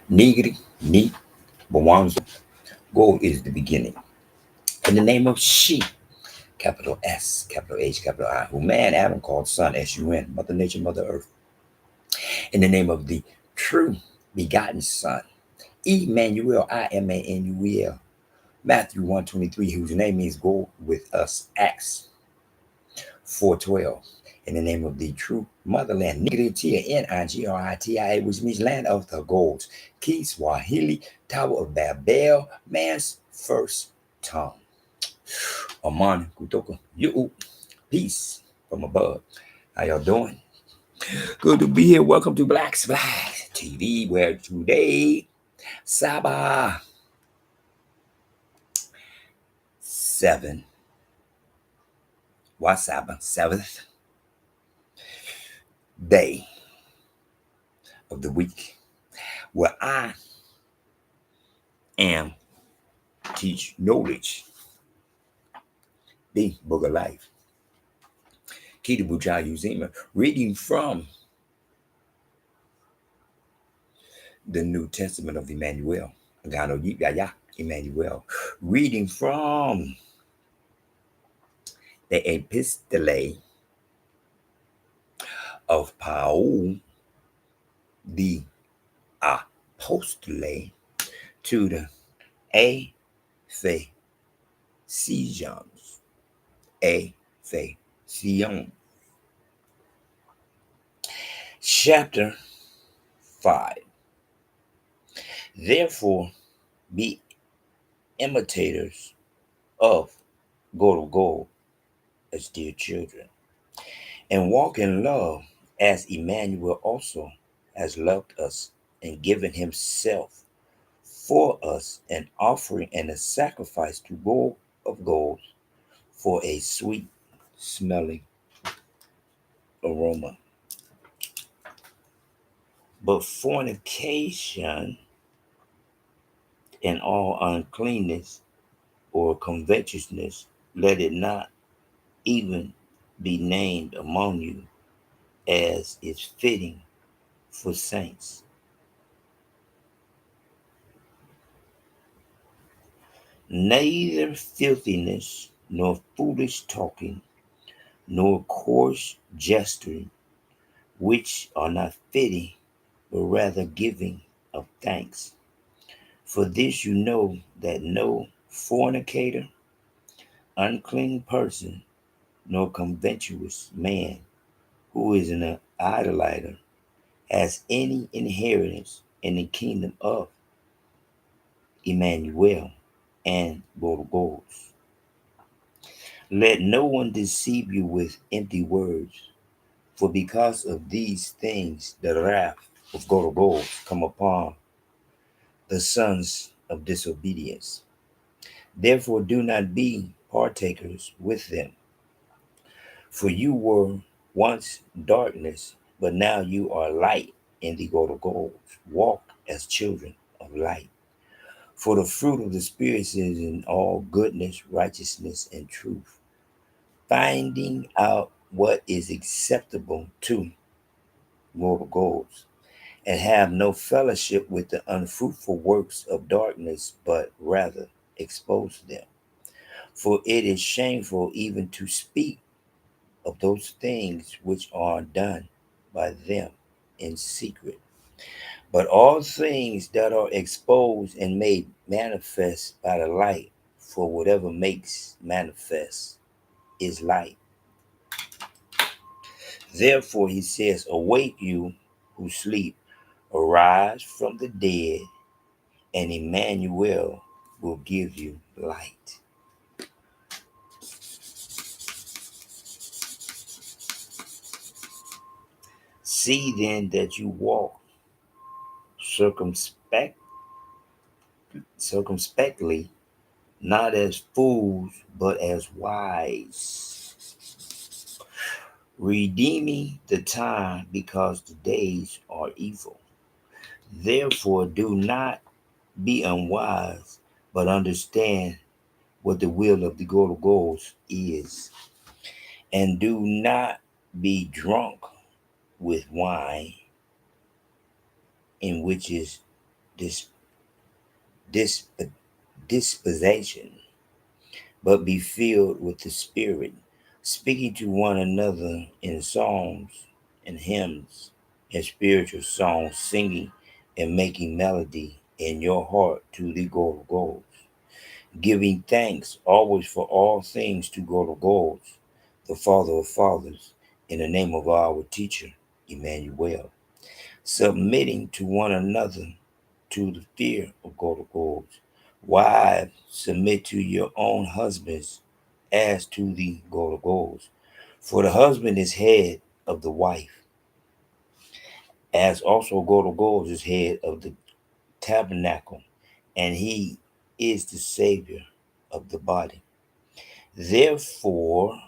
Nigri, Ni, Bawanzo. Gold is the beginning. In the name of she, capital S, capital H, capital I, who man Adam called son, S-U-N, Mother Nature, Mother Earth. In the name of the true begotten Son, Emmanuel, I-M-A-N-U-E-L. Matthew 1:23, whose name means go with us. Acts 4:12. In the name of the true motherland, Nigritia, N-I-G-R-I-T-I-A, which means land of the golds. Kiswahili, Tower of Babel, man's first tongue. Aman kutoka you. Peace from above. How y'all doing? Good to be here. Welcome to Blacks Black TV, where today, Sabbath 7. What Sabbath? 7th day of the week, where I am teach knowledge, the book of life. Kita Bujai Uzima, reading from the New Testament of Emmanuel. Agano, Jipya, Emmanuel. Reading from the Epistle of Paul, the Apostle, to the Ephesians. Ephesians. Chapter 5. Therefore, be imitators of God as dear children, and walk in love as Emmanuel also has loved us and given himself for us, an offering and a sacrifice to God of gold for a sweet smelling aroma. But fornication and all uncleanness or covetousness, let it not even be named among you, as is fitting for saints. Neither filthiness, nor foolish talking, nor coarse gesturing, which are not fitting, but rather giving of thanks. For this you know that no fornicator, unclean person, nor covetous man, who is an idolater, has any inheritance in the kingdom of Emmanuel and Gorgos. Let no one deceive you with empty words, for because of these things the wrath of Gorgos come upon the sons of disobedience. Therefore do not be partakers with them. For you were once darkness, but now you are light in the Gorgos. Walk as children of light. For the fruit of the Spirit is in all goodness, righteousness, and truth, finding out what is acceptable to Gorgos, and have no fellowship with the unfruitful works of darkness, but rather expose them. For it is shameful even to speak of those things which are done by them in secret. But all things that are exposed and made manifest by the light, for whatever makes manifest is light. Therefore he says, awake you who sleep, arise from the dead, and Emmanuel will give you light. See then that you walk circumspectly, not as fools, but as wise, redeeming the time, because the days are evil. Therefore do not be unwise, but understand what the will of the Gorgos is. And do not be drunk with wine, in which is dis, dis, disposition, but be filled with the Spirit, speaking to one another in psalms and hymns and spiritual songs, singing and making melody in your heart to the God of gods, giving thanks always for all things to God of gods, the Father of fathers, in the name of our teacher, Emmanuel, submitting to one another to the fear of God of gods. Wives, submit to your own husbands as to the God of gods. For the husband is head of the wife, as also God of gods is head of the tabernacle, and he is the Savior of the body. Therefore,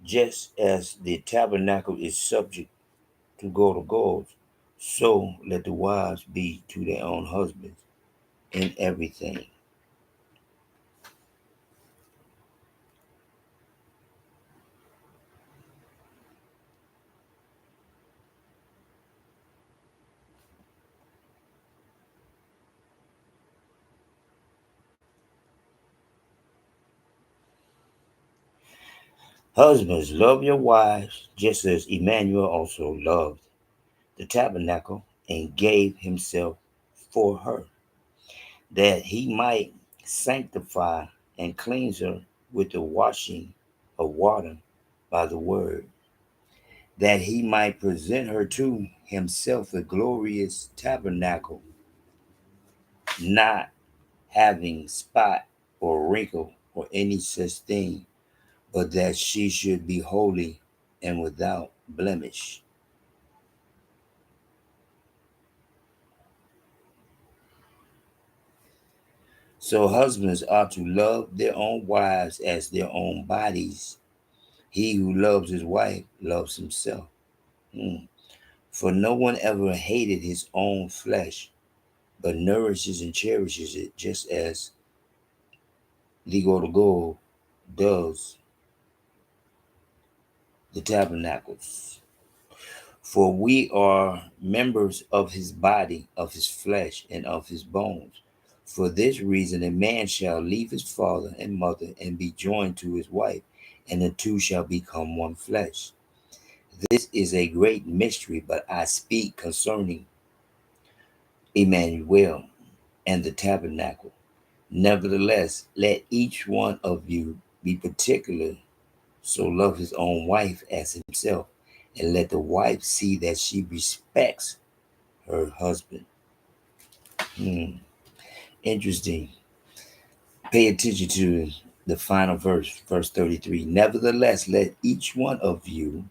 just as the tabernacle is subject to God of gods, so let the wives be to their own husbands in everything. Husbands, love your wives, just as Emmanuel also loved the tabernacle and gave himself for her, that he might sanctify and cleanse her with the washing of water by the word, that he might present her to himself a glorious tabernacle, not having spot or wrinkle or any such thing, but that she should be holy and without blemish. So husbands are to love their own wives as their own bodies. He who loves his wife loves himself. Hmm. For no one ever hated his own flesh, but nourishes and cherishes it, just as the God does the tabernacles. For we are members of his body, of his flesh, and of his bones. For this reason, a man shall leave his father and mother and be joined to his wife, and the two shall become one flesh. This is a great mystery, but I speak concerning Emmanuel and the tabernacle. Nevertheless, let each one of you be particular, so love his own wife as himself, and let the wife see that she respects her husband. Hmm. Interesting. Pay attention to the final verse, verse 33. Nevertheless, let each one of you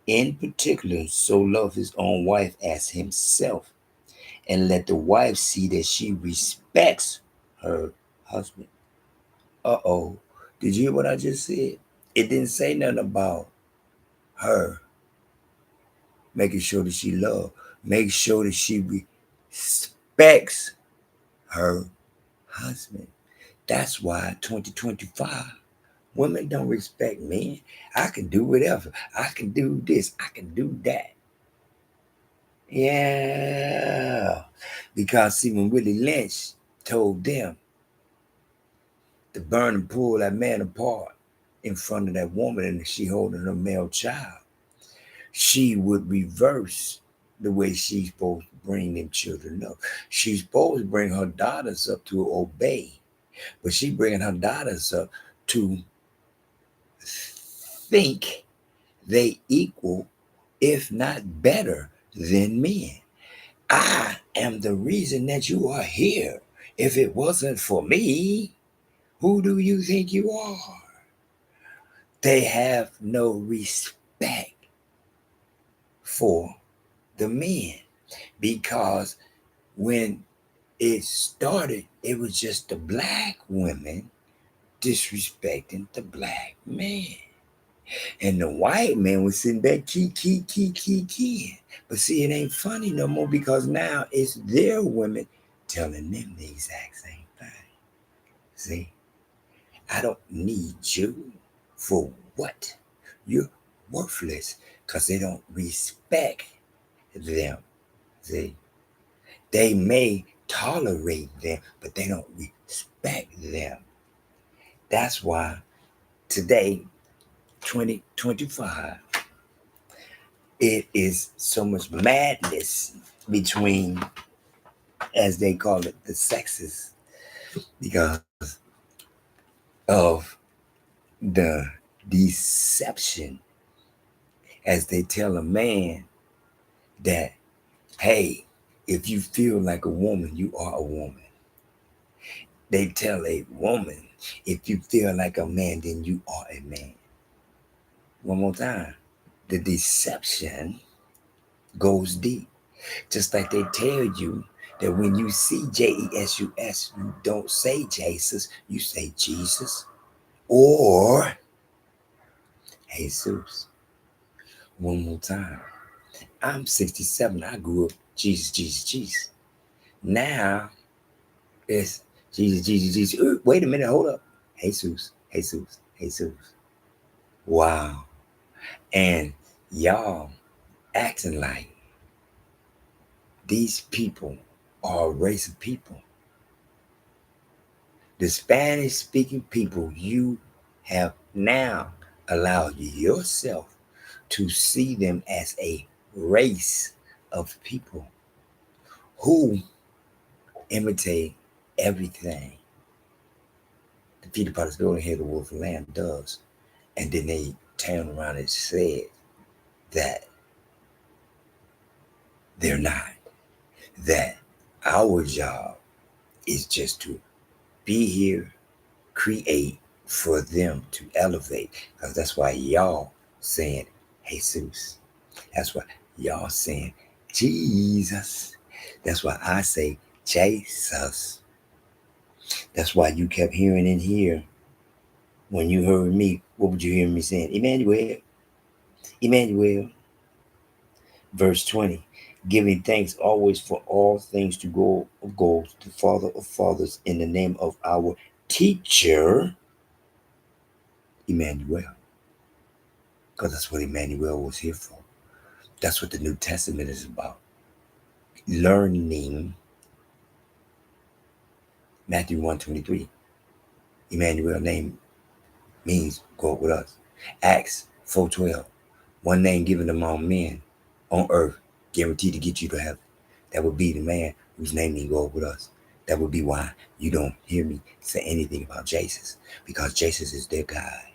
in particular so love his own wife as himself, and let the wife see that she respects her husband. Uh-oh. Did you hear what I just said? It didn't say nothing about her making sure that she loves. Make sure that she respects her husband. That's why 2025, women don't respect men. I can do whatever. I can do this. I can do that. Yeah. Because see, when Willie Lynch told them to burn and pull that man apart in front of that woman and she holding her male child, she would reverse the way she's supposed to bring them children up. She's supposed to bring her daughters up to obey, but she bringing her daughters up to think they equal, if not better, than men. I am the reason that you are here. If it wasn't for me, who do you think you are? They have no respect for the men because when it started, it was just the black women disrespecting the black man. And the white man was sitting back, key. But see, it ain't funny no more because now it's their women telling them the exact same thing. See, I don't need you for what? You're worthless because they don't respect them. See, They may tolerate them, but they don't respect them. That's why today, 2025, it is so much madness between, as they call it, the sexes, because of the deception, as they tell a man that, hey, if you feel like a woman, you are a woman. They tell a woman, if you feel like a man, then you are a man. One more time. The deception goes deep. Just like they tell you that when you see Jesus, you don't say Jesus, you say Jesus or Jesus. One more time. I'm 67. I grew up Jesus, Jesus, Jesus. Now it's Jesus, Jesus, Jesus. Wait a minute, hold up. Jesus, Jesus, Jesus. Wow. And y'all acting like these people are a race of people. The Spanish speaking people, you have now allowed yourself to see them as a race of people who imitate everything the Peter Potter's building here, the wolf and lamb does. And then they turn around and said that they're not. That our job is just to be here, create for them to elevate. Because that's why y'all saying Jesus. That's why y'all saying Jesus. That's why I say Jesus. That's why you kept hearing in here. When you heard me, what would you hear me saying? Emmanuel, Emmanuel. Verse 20, giving thanks always for all things to God of gods, the Father of fathers, in the name of our teacher, Emmanuel. Because that's what Emmanuel was here for. That's what the New Testament is about. Learning. Matthew 1:23. Emmanuel name means God with us. Acts 4:12. One name given among men on earth, guaranteed to get you to heaven. That would be the man whose name means God with us. That would be why you don't hear me say anything about Jesus, because Jesus is their guide.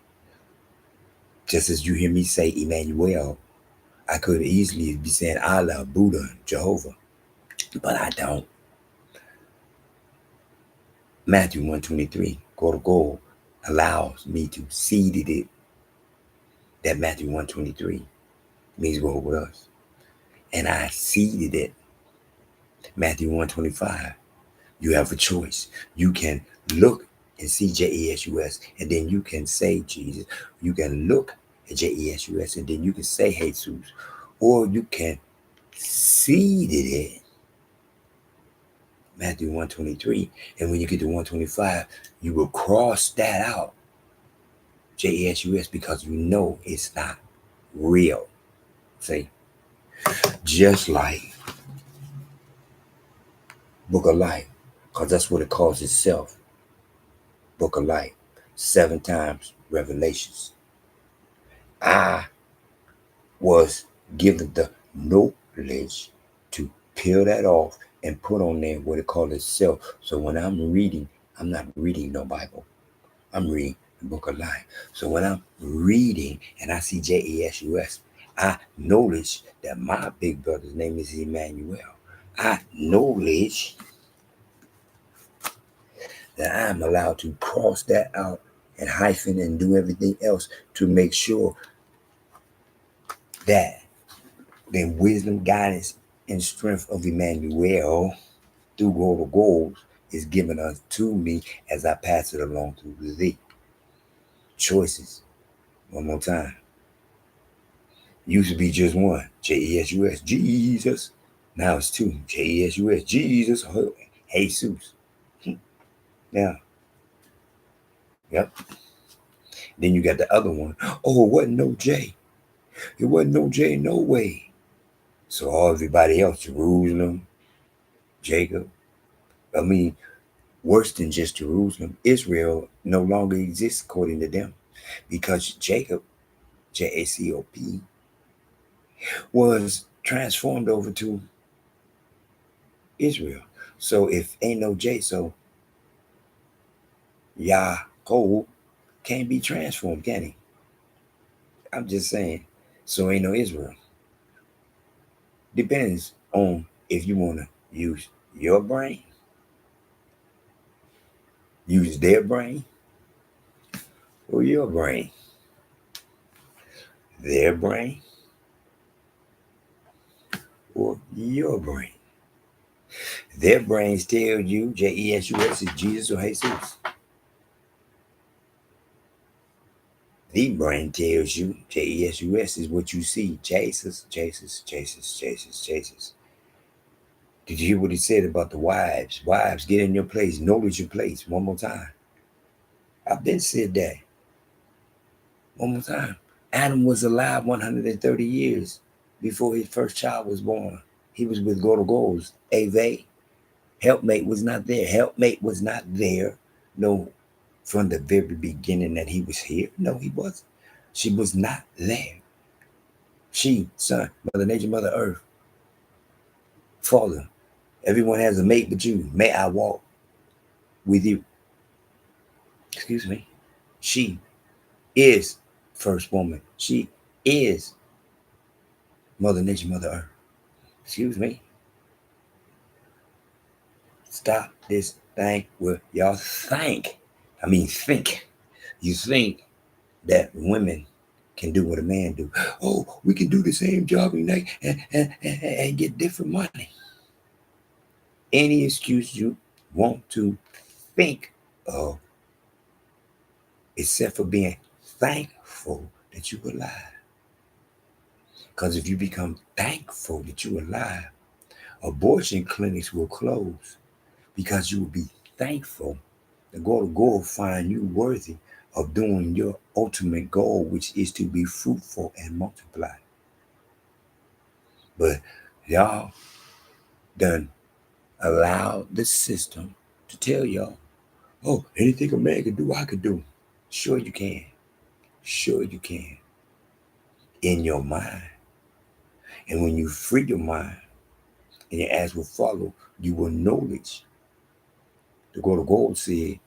Just as you hear me say Emmanuel, I could easily be saying Allah, Buddha, Jehovah, but I don't. Matthew 1:23, go allows me to seed it that Matthew 1:23 means God with us. And I seeded it. Matthew 1:25. You have a choice. You can look and see Jesus, and then you can say Jesus. You can look at Jesus, and then you can say Jesus. Or you can seed it, Matthew 1:23. And when you get to 1:25, you will cross that out, Jesus, because you know it's not real. See? Just like Book of Life, because that's what it calls itself. Book of Life. 7 times Revelations. I was given the knowledge to peel that off and put on there what it calls itself. So when I'm reading, I'm not reading no Bible. I'm reading the Book of Life. So when I'm reading and I see Jesus, I knowledge that my big brother's name is Emmanuel. I knowledge that I'm allowed to cross that out and hyphen and do everything else to make sure that the wisdom, guidance, and strength of Emmanuel through global goals is given unto me as I pass it along to thee. Choices. One more time. Used to be just one. Jesus, Jesus. Now it's 2. Jesus, Jesus, Jesus. Now, yep. Then you got the other one. Oh, it wasn't no J. It wasn't no J, no way. So all everybody else, Jerusalem, Jacob. I mean, worse than just Jerusalem. Israel no longer exists according to them because Jacob, Jacop, was transformed over to Israel. So if ain't no J, so Yaakov can't be transformed, can he? I'm just saying. So ain't no Israel. Depends on if you want to use your brain, use their brain, or your brain. Their brain or your brain. Their brains tell you Jesus is Jesus or Jesus. The brain tells you Jesus is what you see. Jesus, Jesus, Jesus, Jesus, Jesus. Did you hear what he said about the wives? Wives, get in your place. Notice your place. One more time. I've been said that. One more time. Adam was alive 130 years before his first child was born. He was with goals. Ave. Helpmate was not there. Helpmate was not there. No, from the very beginning that he was here. No, he wasn't. She was not there. She, son, Mother Nature, Mother Earth, Father. Everyone has a mate but you. May I walk with you? Excuse me. She is first woman. She is Mother Nature, Mother Earth. Excuse me. Stop this thing where y'all think. Think. You think that women can do what a man do. Oh, we can do the same job and get different money. Any excuse you want to think of, except for being thankful that you're alive. Because if you become thankful that you're alive, abortion clinics will close because you will be thankful that God will find you worthy of doing your ultimate goal, which is to be fruitful and multiply. But y'all done allowed the system to tell y'all, oh, anything a man can do, I can do. Sure you can. Sure you can. In your mind. And when you free your mind and your ass will follow, you will knowledge. The God said,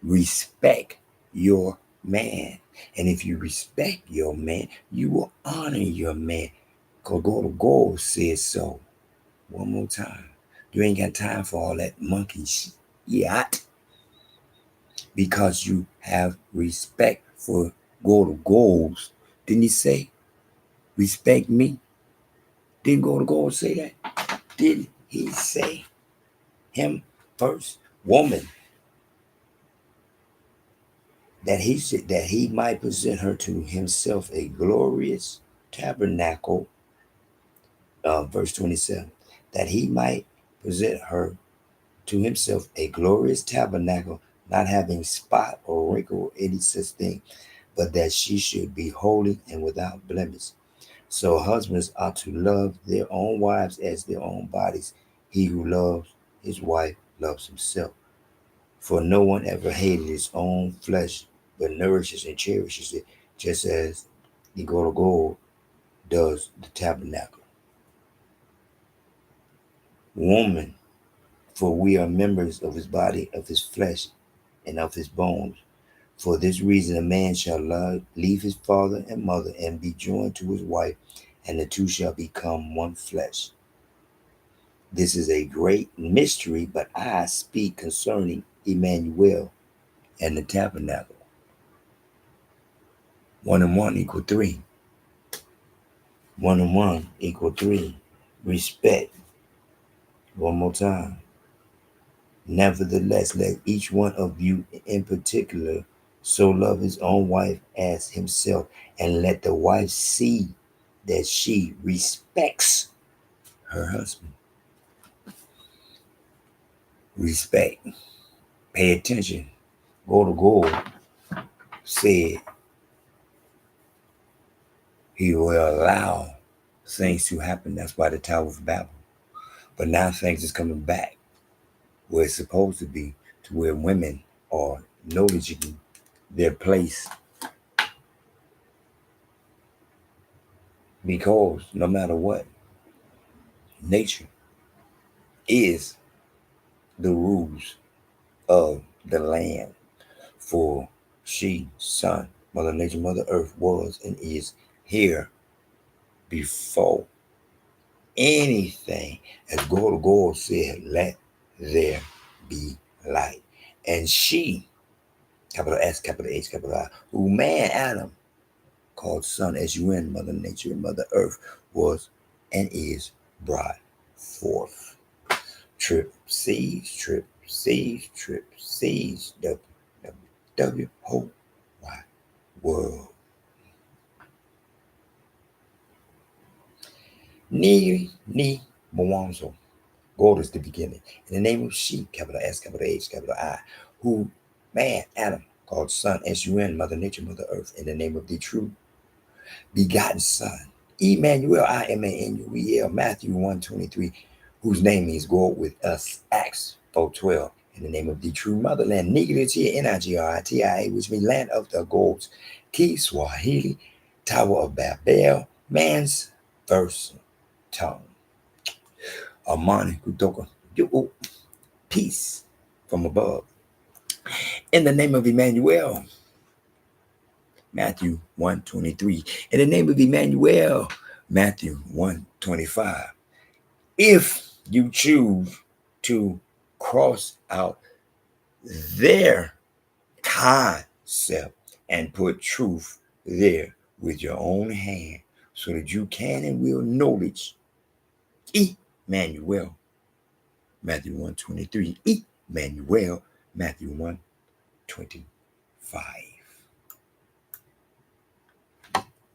respect your man. And if you respect your man, you will honor your man. Because God says so. One more time. You ain't got time for all that monkey shit yet. Because you have respect for goals. Didn't he say, respect me? Didn't God say that? Did he say him first? Woman. That he might present her to himself a glorious tabernacle, verse 27, that he might present her to himself a glorious tabernacle, not having spot or wrinkle or any such thing, but that she should be holy and without blemish. So husbands ought to love their own wives as their own bodies. He who loves his wife loves himself. For no one ever hated his own flesh, but nourishes and cherishes it, just as the God does the tabernacle. Woman, for we are members of his body, of his flesh, and of his bones. For this reason, a man shall leave his father and mother and be joined to his wife, and the two shall become one flesh. This is a great mystery, but I speak concerning Emmanuel and the tabernacle. 1 and 1 equal 3. 1 and 1 equal 3. Respect. One more time. Nevertheless, let each one of you in particular so love his own wife as himself, and let the wife see that she respects her husband. Respect. Pay attention. God said he will allow things to happen. That's why the Tower of Babel. But now things is coming back where it's supposed to be, to where women are noticing their place, because no matter what, nature is the rules of the land. For she, sun, Mother Nature, Mother Earth was and is here before anything. As God said, let there be light. And she, capital S, capital H, capital I, who man Adam called Son, S-U-N, Mother Nature and Mother Earth, was and is brought forth. Trip seas, trip seas, trip seas, W, whole wide world. Ni Mwanzo. God is the beginning. In the name of she, capital S, capital H, capital I, who man, Adam, called Son, S-U-N, Mother Nature, Mother Earth, in the name of the true begotten Son, Emmanuel, I-M-A-N-U-E-L, Matthew 1:23, whose name means God with us, Acts 4:12, in the name of the true motherland, Nigeritia, Nigeria, which means land of the gods, Kiswahili, Tower of Babel, man's first tongue. Amani kutoka juu, peace from above. In the name of Emmanuel, Matthew 1:23. In the name of Emmanuel, Matthew 1:25. If you choose to cross out their concept and put truth there with your own hand, so that you can and will knowledge Emmanuel, Matthew 1:23. Emmanuel, Matthew 1:25.